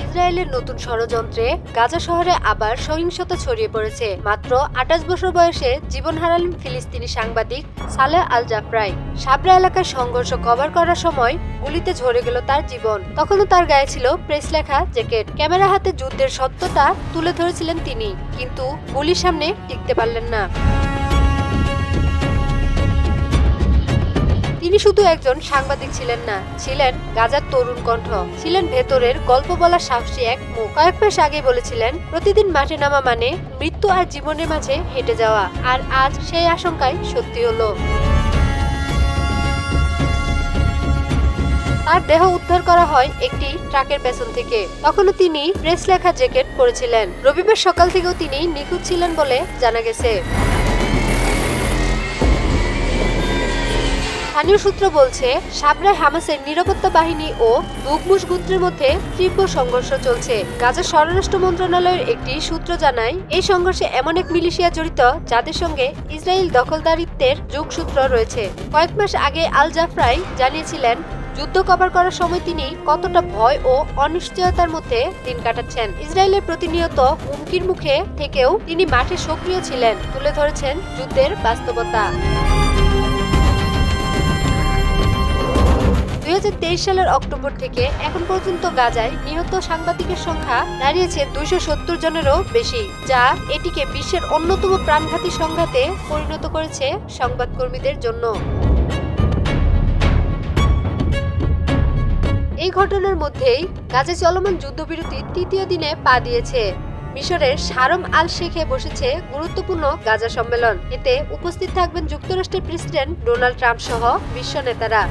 ইসরায়েলের নতুন ষড়যন্ত্রে গাজা শহরে আবার সহিংসতা ছড়িয়ে পড়েছে। মাত্র ২৮ বছর বয়সে জীবন হারালেন ফিলিস্তিনি সাংবাদিক সালেহ আল জাফরাই। সাবরা এলাকার সংঘর্ষ কভার করার সময় গুলিতে ঝরে গেল তার জীবন। তখনও তার গায়ে ছিল প্রেস লেখা জ্যাকেট। ক্যামেরা হাতে যুদ্ধের সত্যতা তুলে ধরেছিলেন তিনি, কিন্তু গুলির সামনে টিকতে পারলেন না। তিনি শুধু একজন সাংবাদিক ছিলেন না, ছিলেন গাজার তরুণ কণ্ঠ, ছিলেন ভেতরের গল্প বলার সাহসী এক মুখ। কয়েক মাস আগে বলেছিলেন, প্রতিদিন মাঠে নামা মানে মৃত্যু আর জীবনের মাঝে হেঁটে যাওয়া। আর আজ সেই আশঙ্কাই সত্যি হলো। তার দেহ উদ্ধার করা হয় একটি ট্রাকের পেছন থেকে। তখনও তিনি প্রেস লেখা জ্যাকেট পরেছিলেন। রবিবার সকাল থেকেও তিনি নিখোঁজ ছিলেন বলে জানা গেছে। স্থানীয় সূত্র বলছে, সাবরায় হামাসের নিরাপত্তা বাহিনী ও দুগমুশ গোত্রের মধ্যে তীব্র সংঘর্ষ চলছে। গাজার স্বরাষ্ট্র মন্ত্রণালয়ের একটি সূত্র জানায়, এই সংঘর্ষে এমন এক মিলিশিয়া জড়িত যাদের সঙ্গে ইসরায়েল দখলদারিত্বের যোগসূত্র রয়েছে। কয়েক মাস আগে আল জাফরাই জানিয়েছিলেন, যুদ্ধ কভার করার সময় তিনি কতটা ভয় ও অনিশ্চয়তার মধ্যে দিন কাটাচ্ছেন। ইসরায়েলের প্রতিনিয়ত হুমকির মুখে থেকেও তিনি মাঠে সক্রিয় ছিলেন, তুলে ধরেছেন যুদ্ধের বাস্তবতা। ২০২৩ সালের অক্টোবর থেকে এখন পর্যন্ত গাজায় নিহত সাংবাদিকের সংখ্যা দাঁড়িয়েছে ২৭০ জনেরও বেশি, যা এটিকে বিশ্বের অন্যতম প্রাণঘাতী সংঘাতে পরিণত করেছে সংবাদকর্মীদের জন্য। এই ঘটনার মধ্যেই গাজায় চলমান যুদ্ধবিরতি তৃতীয় দিনে পা দিয়েছে। মিশরের শারম আল শেখে বসেছে গুরুত্বপূর্ণ গাজা সম্মেলন। এতে উপস্থিত থাকবেন যুক্তরাষ্ট্রের প্রেসিডেন্ট ডোনাল্ড ট্রাম্প সহ বিশ্ব নেতারা।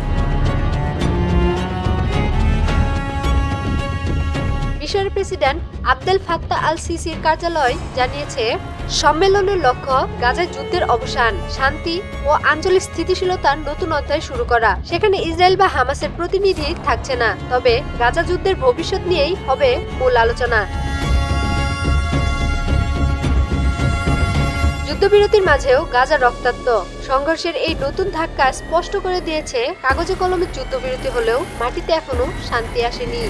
মিশরের প্রেসিডেন্ট আবদেল ফাত্তাহ আল সিসির কার্যালয় জানিয়েছে, সম্মেলনের লক্ষ্য গাজায় যুদ্ধের অবসান, শান্তি ও আঞ্চলিক স্থিতিশীলতার নতুন অধ্যায় শুরু করা। সেখানে ইসরায়েল বা হামাসের প্রতিনিধি থাকছে না, তবে গাজা যুদ্ধের ভবিষ্যৎ নিয়েই হবে মূল আলোচনা। যুদ্ধবিরতির মাঝেও গাজা রক্তাক্ত। সংঘর্ষের এই নতুন ধাক্কা স্পষ্ট করে দিয়েছে, কাগজে কলমে যুদ্ধবিরতি হলেও মাটিতে এখনো শান্তি আসেনি।